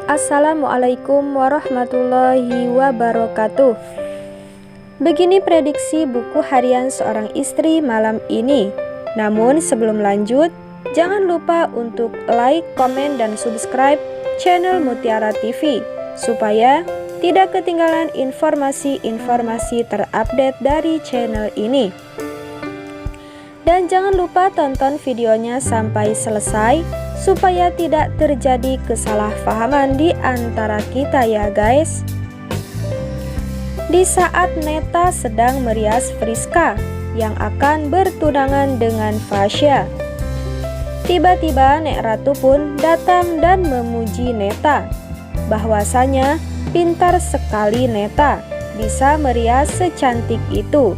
Assalamualaikum warahmatullahi wabarakatuh. Begini prediksi buku harian seorang istri malam ini. Namun sebelum lanjut, jangan lupa untuk like, komen, dan subscribe channel Mutiara TV supaya tidak ketinggalan informasi-informasi terupdate dari channel ini. Dan jangan lupa tonton videonya sampai selesai supaya tidak terjadi kesalahpahaman di antara kita ya guys. Di saat Neta sedang merias Friska yang akan bertunangan dengan Fasya, tiba-tiba Nek Ratu pun datang dan memuji Neta bahwasanya pintar sekali Neta bisa merias secantik itu.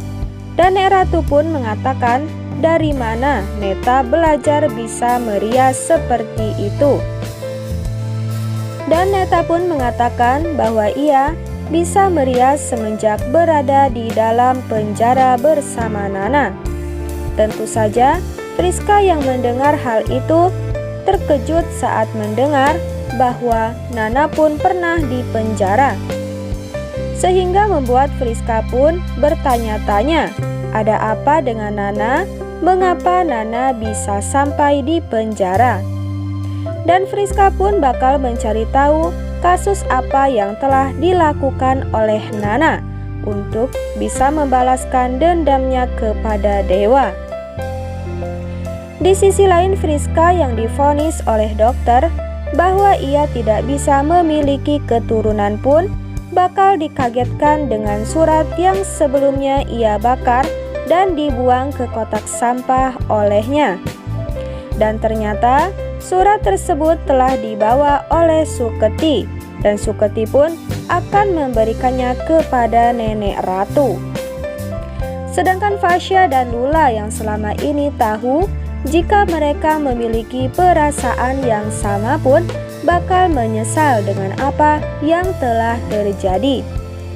Dan Nek Ratu pun mengatakan dari mana Neta belajar bisa merias seperti itu. Dan Neta pun mengatakan bahwa ia bisa merias semenjak berada di dalam penjara bersama Nana. Tentu saja Friska yang mendengar hal itu terkejut saat mendengar bahwa Nana pun pernah di penjara. Sehingga membuat Friska pun bertanya-tanya, ada apa dengan Nana? Mengapa Nana bisa sampai di penjara? Dan Friska pun bakal mencari tahu kasus apa yang telah dilakukan oleh Nana untuk bisa membalaskan dendamnya kepada dewa. Di sisi lain, Friska yang divonis oleh dokter bahwa ia tidak bisa memiliki keturunan pun bakal dikagetkan dengan surat yang sebelumnya ia bakar dan dibuang ke kotak sampah olehnya. Dan ternyata surat tersebut telah dibawa oleh Suketi, dan Suketi pun akan memberikannya kepada Nenek Ratu. Sedangkan Fasya dan Lula yang selama ini tahu jika mereka memiliki perasaan yang sama pun bakal menyesal dengan apa yang telah terjadi.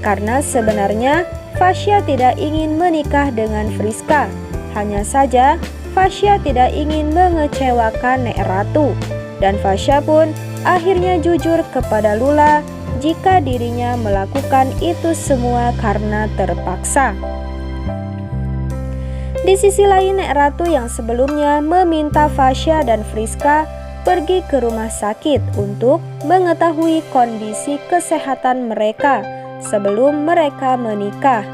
Karena sebenarnya Fasya tidak ingin menikah dengan Friska. Hanya saja Fasya tidak ingin mengecewakan Nek Ratu. Dan Fasya pun akhirnya jujur kepada Lula jika dirinya melakukan itu semua karena terpaksa. Di sisi lain, Nek Ratu yang sebelumnya meminta Fasya dan Friska pergi ke rumah sakit untuk mengetahui kondisi kesehatan mereka sebelum mereka menikah.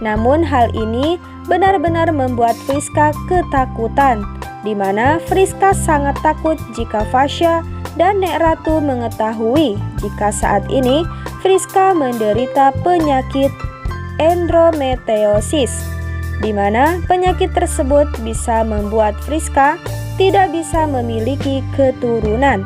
Namun hal ini benar-benar membuat Friska ketakutan, di mana Friska sangat takut jika Fasya dan Nek Ratu mengetahui jika saat ini Friska menderita penyakit endometriosis, di mana penyakit tersebut bisa membuat Friska tidak bisa memiliki keturunan.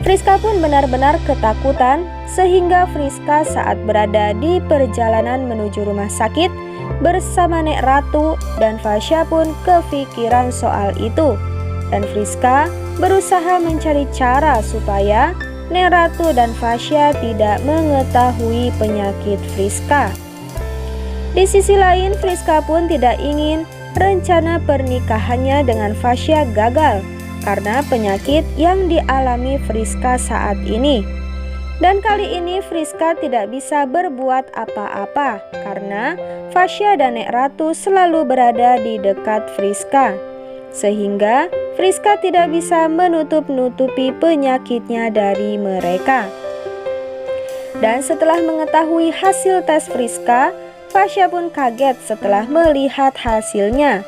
Friska pun benar-benar ketakutan sehingga Friska saat berada di perjalanan menuju rumah sakit bersama Nek Ratu dan Fasya pun kepikiran soal itu. Dan Friska berusaha mencari cara supaya Nek Ratu dan Fasya tidak mengetahui penyakit Friska. Di sisi lain, Friska pun tidak ingin rencana pernikahannya dengan Fasya gagal karena penyakit yang dialami Friska saat ini. Dan kali ini Friska tidak bisa berbuat apa-apa karena Fasya dan Nek Ratu selalu berada di dekat Friska, sehingga Friska tidak bisa menutup-nutupi penyakitnya dari mereka. Dan setelah mengetahui hasil tes Friska, Fasya pun kaget setelah melihat hasilnya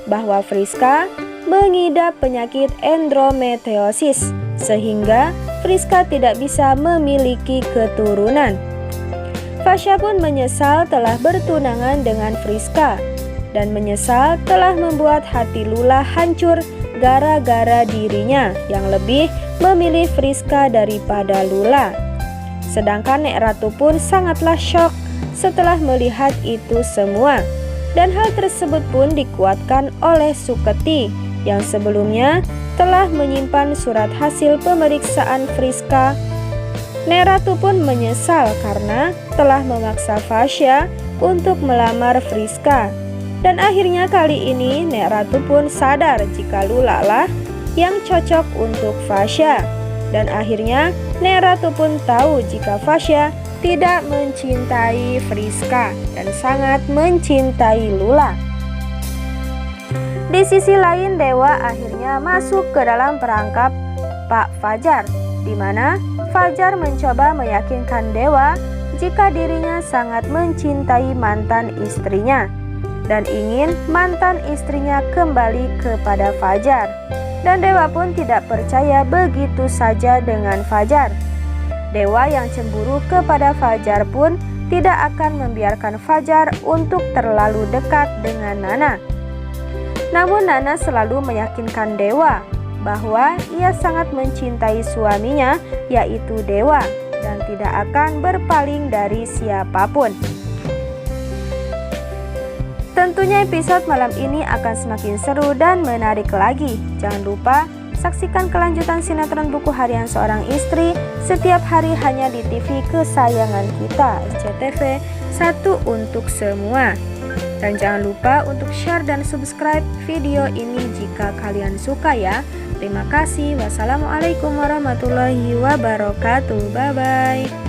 bahwa Friska mengidap penyakit endometriosis, sehingga Friska tidak bisa memiliki keturunan. Fasya pun menyesal telah bertunangan dengan Friska dan menyesal telah membuat hati Lula hancur gara-gara dirinya yang lebih memilih Friska daripada Lula. Sedangkan Nek Ratu pun sangatlah syok setelah melihat itu semua. Dan hal tersebut pun dikuatkan oleh Suketi yang sebelumnya telah menyimpan surat hasil pemeriksaan Friska. Nek Ratu pun menyesal karena telah memaksa Fasya untuk melamar Friska. Dan akhirnya kali ini Nek Ratu pun sadar jika Lula lah yang cocok untuk Fasya. Dan akhirnya Nek Ratu pun tahu jika Fasya tidak mencintai Friska dan sangat mencintai Lula. Di sisi lain, Dewa akhirnya masuk ke dalam perangkap Pak Fajar, di mana Fajar mencoba meyakinkan Dewa jika dirinya sangat mencintai mantan istrinya dan ingin mantan istrinya kembali kepada Fajar. Dan Dewa pun tidak percaya begitu saja dengan Fajar. Dewa yang cemburu kepada Fajar pun tidak akan membiarkan Fajar untuk terlalu dekat dengan Nana. Namun Nana selalu meyakinkan Dewa bahwa ia sangat mencintai suaminya, yaitu Dewa, dan tidak akan berpaling dari siapapun. Tentunya episode malam ini akan semakin seru dan menarik lagi. Jangan lupa saksikan kelanjutan sinetron Buku Harian Seorang Istri setiap hari hanya di TV kesayangan kita, SCTV, satu untuk semua. Dan jangan lupa untuk share dan subscribe video ini jika kalian suka ya. Terima kasih. Wassalamualaikum warahmatullahi wabarakatuh. Bye-bye.